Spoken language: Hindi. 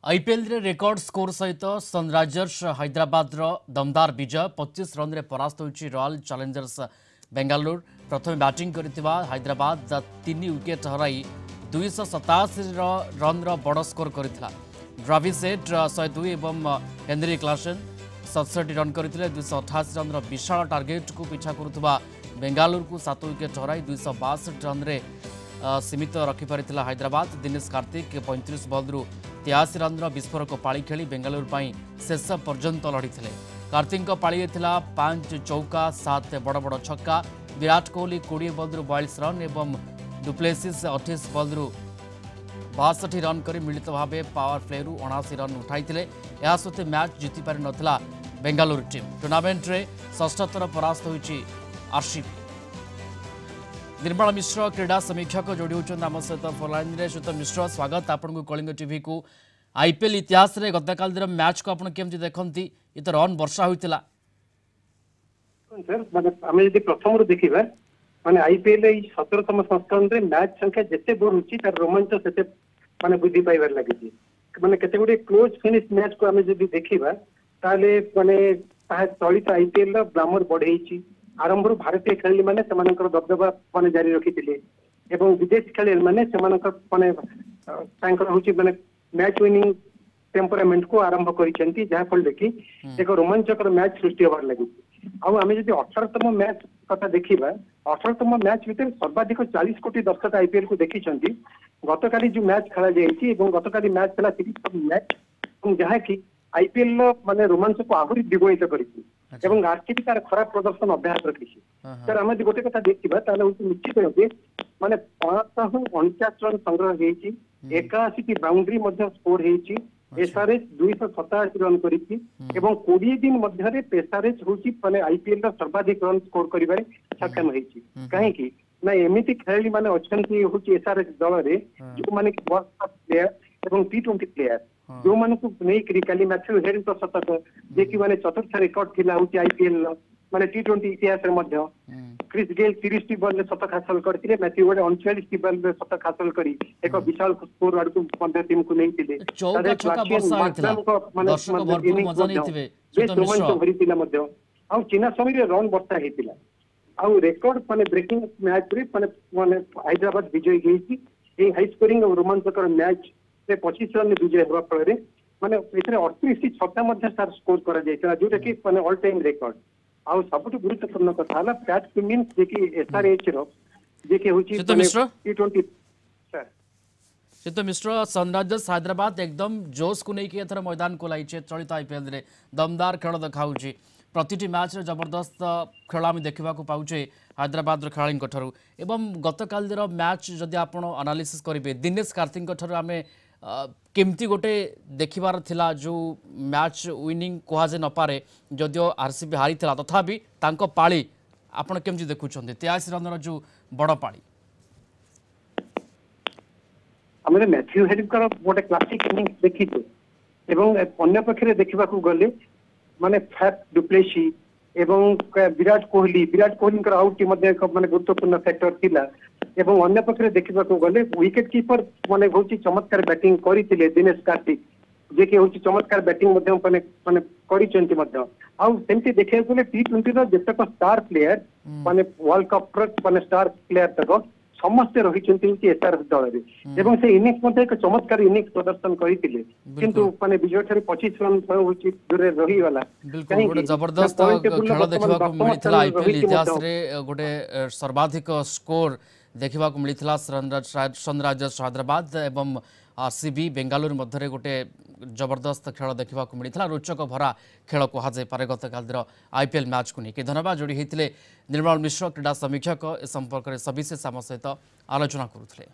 आईपीएल रे रेकर्ड स्कोर सहित सनराइजर्स हैदराबाद दमदार विजय 25 रन रे परास्त होइछि रॉयल चैलेंजर्स बेंगालुरु। प्रथम बैटिंग करथिबा हैदराबाद 3 विकेट हराई 287 रन बड़ स्कोर करथिला। ड्राविस हेड 102 एवं हेनरी क्लासन 67 रन करथिले। 288 रन विशाल टार्गेट को पीछा करुवा बेंगालुरु को 7 विकेट हराई 262 रन सीमित रखिपारिथिला हैदराबाद। दिनेश कार्तिक 35 बॉल 83 रन विस्फोरक पाली खेली बेंगालुरु शेष पर्यंत लड़ी। कार्तिक पाली 5 चौका 7 बड़ बड़ छक्का। विराट कोहली 20 बॉल 42 रन एवं डुप्लेसिस 28 बॉल 62 रन कर मिलित भाव पावर प्ले 79 रन उठाई। यह सत्वे मैच जीति पारि नथिला बेंगालुरु टीम। टूर्नामेंट रे षष्ठ थर परास्त होइछि आरसीबी। निर्मल मिश्र क्रीडा समीक्षक जोड़ी होती आम सहित फोनलाइन रे। श्वेत मिश्र स्वागत आपन को कलिंग टीवी को। आईपीएल इतिहास रे गतकाल मैच को आपन केमती देखंती? ये तो रन वर्षा होइतिला सर माने आमे यदि प्रथम रो देखिबा माने आईपीएल 17तम संस्करण रे मैच संख्या जते बोर होची तार रोमांच सेते माने बुद्धि पाइबार लागिची। माने केते गुडी क्लोज फिनिश मैच को आमे यदि देखिबा ताले माने ताहा चलित आईपीएल रो ग्लैमर बढ़ेइची। आरंभ भारतीय खेलाड़ी माने सेमानकर दबदबा माने जारी रखिथिले एवं विदेशी खेलाड़ी माने सेमानकर माने तांकर होची माने मैच विनिंग टेम्परामेंट को आरंभ करिसेंती जहा फल देखि एक रोमांचकर मैच सृष्टि होबार लागि। अब आमे जदि 18तम मैच कथा देखिबा 18तम मैच भीतर सर्वाधिक 40 कोटी दर्शक आईपीएल को देखिसेंती। गतकाली जो मैच खेला जायछि एवं गतकाली मैच खेला सीरीज मैच जहा कि आईपीएल माने रोमांच को आहुरी द्विगुणित करिछि एवं आरसीबी तार खराब प्रदर्शन अभ्यास रखिछि। सर आमे गोटे कथा देखिबा ताले निश्चित भाबे माने 549 रन संग्रह हेछि 81 की बाउंड्री मध्य स्कोर हेछि। एसआरएच 287 रन करिछि एवं 20 दिन मध्य रे एसआरएच होछि माने आईपीएल रो सर्वाधिक रन स्कोर करिबारे सक्षम हेछि। काहे कि ना एमिति खेलाड़ी माने अछंती होछि एसआरएच दल रे जो माने वर्ल्ड कप प्लेयर एवं टी20 प्लेयर जो माने को नै क्रिकेली मैथ्यू हेड तो शतक जे कि माने चतुर्थ रिकॉर्ड थिला होछि आईपीएल माने टी20 इतिहास रे मध्य क्रिस गेल 30 टी बॉल रे शतक हासिल करथिले। मैथ्यू हेड 39 टी बॉल रे शतक हासिल करी एक विशाल स्कोर वार्ड को मध्य टीम को नै थिले। चौका छक्का वर्षा होइतिला दर्शक भरपूर मजा नैथिबे श्वेत मिश्र भरितिला मध्य आ चीना समय रे रन वर्षा हेतिला आ रेकॉर्ड माने ब्रेकिंग मैच रे माने हैदराबाद विजय गेइछि। ए हाई स्कोरिंग और रोमांचकर मैच से 25 रन विजय होगा फल माने 38 छक्का मध्य सार स्कोर करा जायतिला जोटा कि माने ऑल टाइम रिकॉर्ड। आ सबुठ गुरुत्वपूर्ण कथा हला पैट कमिंस जे कि एसआरएच रो जे कि होची टी20 सर श्वेत मिश्र सनराइजर्स हैदराबाद एकदम जोश को नहीं एथर मैदान को लाइछे। चलित आईपीएल रे दमदार खेल देखाउछि। प्रतिटी मैच रे जबरदस्त खेल आम देखा पाचे हैदराबाद खेलाड़ी ठूँ एवं गतकाल मैच जदि आप एनालिसिस करेंगे दिनेश कार्तिक ठूँ आम केमती गोटे देखिबार थिला जो मैच विनिंग कहुए नपे जदिओ आरसीबी हारी थिला तथापि तांको पाली आपण केमती देखुछन 83 रन जो बड़ पाली हमरे मैथ्यू हेड गोटे क्लासिक इनिंग्स देखिछे एवं अन्य पक्षरे देखिबा को गले माने फैट डुप्लेसी एवं विराट कोहली आउट एक माने गुरुत्वपूर्ण फैक्टर थिला एवं अन्य पक्षरे देखिबा को गले विकेट कीपर माने होची चमत्कार बैटिंग करिथिले दिनेश कार्तिक जे कि होची चमत्कार बैटिंग मध्य माने माने करिचंती मध्य आ सेमती देखै गले टी20 रो जेतक स्टार प्लेयर माने वर्ल्ड कप रो माने स्टार प्लेयर तक समस्त रही एसआर दल रे एवं से इनिंग्स मध्य एक चमत्कार इनिंग्स प्रदर्शन करिथिले किंतु माने विजय ठारे 25 रन होची दूर रही वाला बिल्कुल गोटे जबरदस्त खेल देखा को मिलता आईपीएल इतिहास रे गोटे सर्वाधिक स्कोर देखा मिलता सनराइजर्स हैदराबाद एवं आरसीबी बेंगालुरु मध्य गोटे जबरदस्त खेल देखा मिलता रोचक भरा खेल कहुए गतकाल आईपीएल मैच को लेकिन धन्यवाद जोड़ी होते निर्मल मिश्र क्रीडा समीक्षक ए संपर्क में सविशेष आम सहित आलोचना करुले।